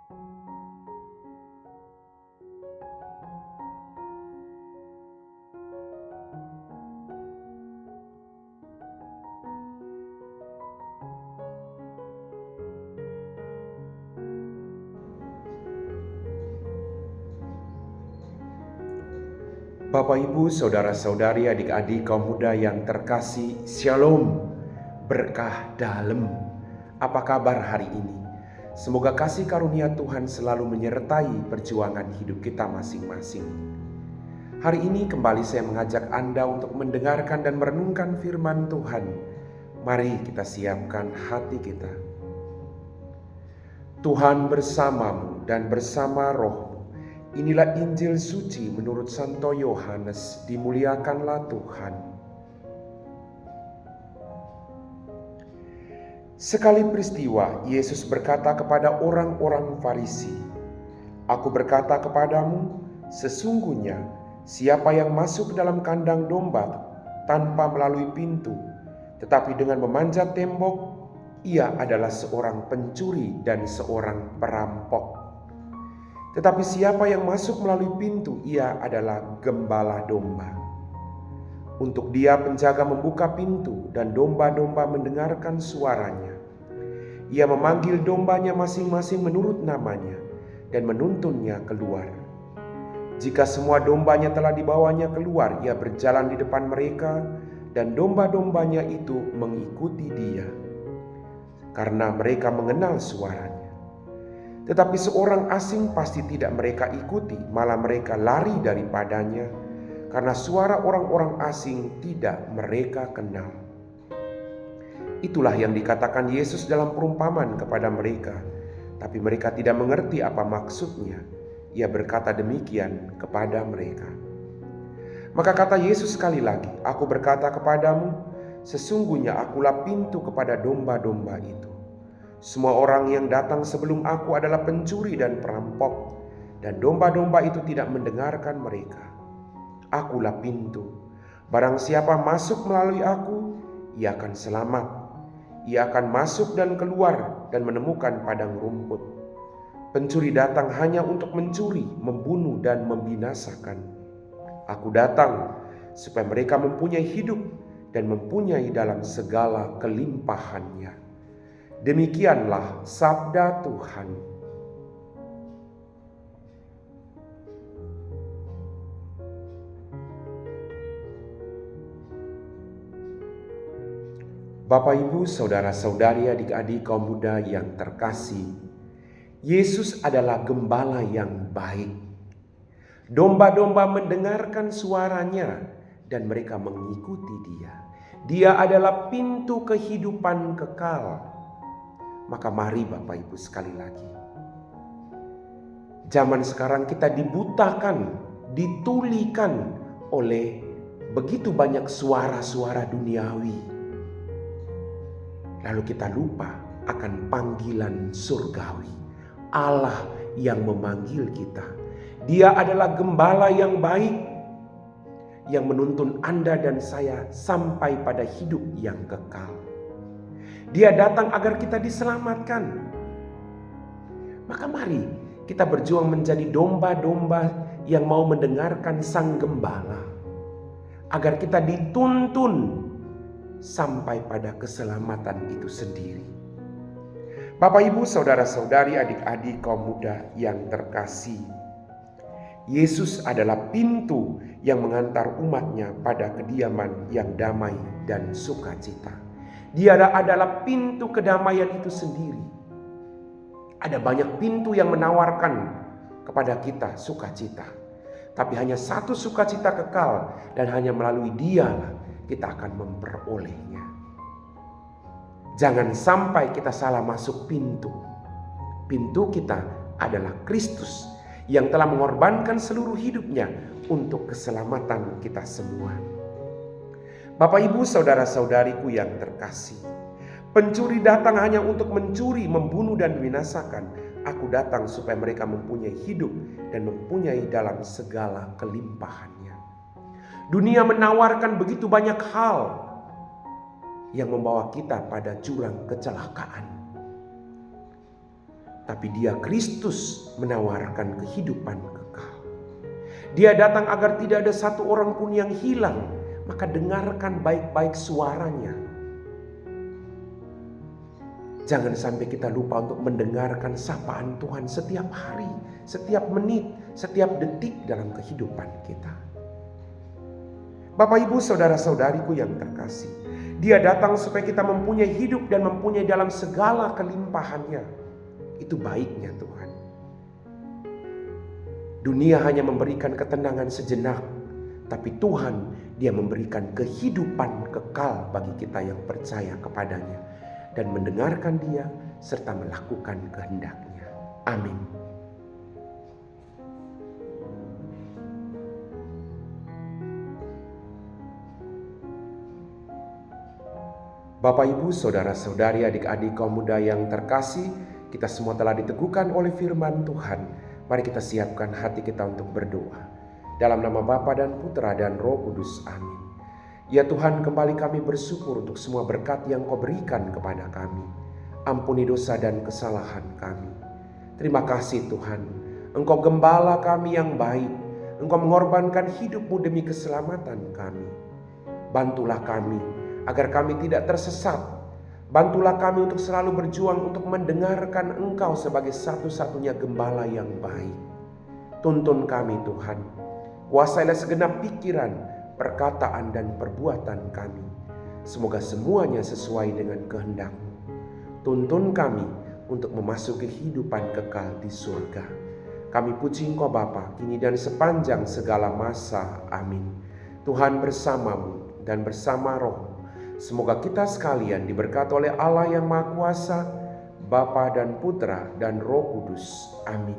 Bapak, Ibu, saudara-saudari, adik-adik kaum muda yang terkasih, Shalom, berkah dalam. Apa kabar hari ini? Semoga kasih karunia Tuhan selalu menyertai perjuangan hidup kita masing-masing. Hari ini kembali saya mengajak Anda untuk mendengarkan dan merenungkan firman Tuhan. Mari kita siapkan hati kita. Tuhan bersamamu dan bersama rohmu. Inilah Injil suci menurut Santo Yohanes, dimuliakanlah Tuhan. Sekali peristiwa, Yesus berkata kepada orang-orang Farisi, "Aku berkata kepadamu, sesungguhnya siapa yang masuk ke dalam kandang domba tanpa melalui pintu, tetapi dengan memanjat tembok, ia adalah seorang pencuri dan seorang perampok. Tetapi siapa yang masuk melalui pintu, ia adalah gembala domba. Untuk dia penjaga membuka pintu dan domba-domba mendengarkan suaranya. Ia memanggil dombanya masing-masing menurut namanya dan menuntunnya keluar. Jika semua dombanya telah dibawanya keluar, ia berjalan di depan mereka dan domba-dombanya itu mengikuti dia, karena mereka mengenal suaranya. Tetapi seorang asing pasti tidak mereka ikuti, malah mereka lari daripadanya, karena suara orang-orang asing tidak mereka kenal." Itulah yang dikatakan Yesus dalam perumpamaan kepada mereka, tapi mereka tidak mengerti apa maksudnya. Ia berkata demikian kepada mereka. Maka kata Yesus sekali lagi, "Aku berkata kepadamu, sesungguhnya akulah pintu kepada domba-domba itu. Semua orang yang datang sebelum aku adalah pencuri dan perampok, dan domba-domba itu tidak mendengarkan mereka. Akulah pintu. Barang siapa masuk melalui aku, ia akan selamat. Ia akan masuk dan keluar dan menemukan padang rumput. Pencuri datang hanya untuk mencuri, membunuh, dan membinasakan. Aku datang supaya mereka mempunyai hidup dan mempunyai dalam segala kelimpahannya." Demikianlah sabda Tuhan. Bapak, Ibu, saudara-saudari, adik-adik kaum muda yang terkasih, Yesus adalah gembala yang baik. Domba-domba mendengarkan suaranya dan mereka mengikuti dia. Dia adalah pintu kehidupan kekal. Maka mari Bapak Ibu sekali lagi, zaman sekarang kita dibutakan, ditulikan oleh begitu banyak suara-suara duniawi. Lalu kita lupa akan panggilan surgawi, Allah yang memanggil kita. Dia adalah gembala yang baik, yang menuntun Anda dan saya sampai pada hidup yang kekal. Dia datang agar kita diselamatkan. Maka mari kita berjuang menjadi domba-domba yang mau mendengarkan sang gembala, agar kita dituntun sampai pada keselamatan itu sendiri. Bapak, Ibu, saudara-saudari, adik-adik kaum muda yang terkasih, Yesus adalah pintu yang mengantar umatnya pada kediaman yang damai dan sukacita. Dia adalah pintu kedamaian itu sendiri. Ada banyak pintu yang menawarkan kepada kita sukacita, tapi hanya satu sukacita kekal, dan hanya melalui Dialah kita akan memperolehnya. Jangan sampai kita salah masuk pintu. Pintu kita adalah Kristus yang telah mengorbankan seluruh hidupnya untuk keselamatan kita semua. Bapak, Ibu, saudara-saudariku yang terkasih, pencuri datang hanya untuk mencuri, membunuh, dan membinasakan. Aku datang supaya mereka mempunyai hidup dan mempunyai dalam segala kelimpahannya. Dunia menawarkan begitu banyak hal yang membawa kita pada jurang kecelakaan. tapi Dia Kristus menawarkan kehidupan kekal. Dia datang agar tidak ada satu orang pun yang hilang, maka dengarkan baik-baik suaranya. Jangan sampai kita lupa untuk mendengarkan sapaan Tuhan setiap hari, setiap menit, setiap detik dalam kehidupan kita. Bapak, Ibu, saudara-saudariku yang terkasih, Dia datang supaya kita mempunyai hidup dan mempunyai dalam segala kelimpahannya. Itu baiknya Tuhan. Dunia hanya memberikan ketenangan sejenak, tapi Tuhan, Dia memberikan kehidupan kekal bagi kita yang percaya kepadanya dan mendengarkan Dia serta melakukan kehendak-Nya. Amin. Bapak, Ibu, saudara-saudari, adik-adik kaum muda yang terkasih, kita semua telah diteguhkan oleh firman Tuhan. Mari kita siapkan hati kita untuk berdoa. Dalam nama Bapa dan Putra dan Roh Kudus. Amin. Ya Tuhan, kembali kami bersyukur untuk semua berkat yang Kau berikan kepada kami. Ampuni dosa dan kesalahan kami. Terima kasih Tuhan, Engkau gembala kami yang baik. Engkau mengorbankan hidup-Mu demi keselamatan kami. Bantulah kami agar kami tidak tersesat. Bantulah kami untuk selalu berjuang untuk mendengarkan Engkau sebagai satu-satunya gembala yang baik. Tuntun kami Tuhan. Kuasailah segenap pikiran, perkataan dan perbuatan kami. Semoga semuanya sesuai dengan kehendak-Mu. Tuntun kami untuk memasuki kehidupan kekal di surga. Kami puji Engkau Bapa, kini dan sepanjang segala masa. Amin. Tuhan bersama-Mu dan bersama Roh. Semoga kita sekalian diberkati oleh Allah yang Maha Kuasa, Bapa dan Putra dan Roh Kudus. Amin.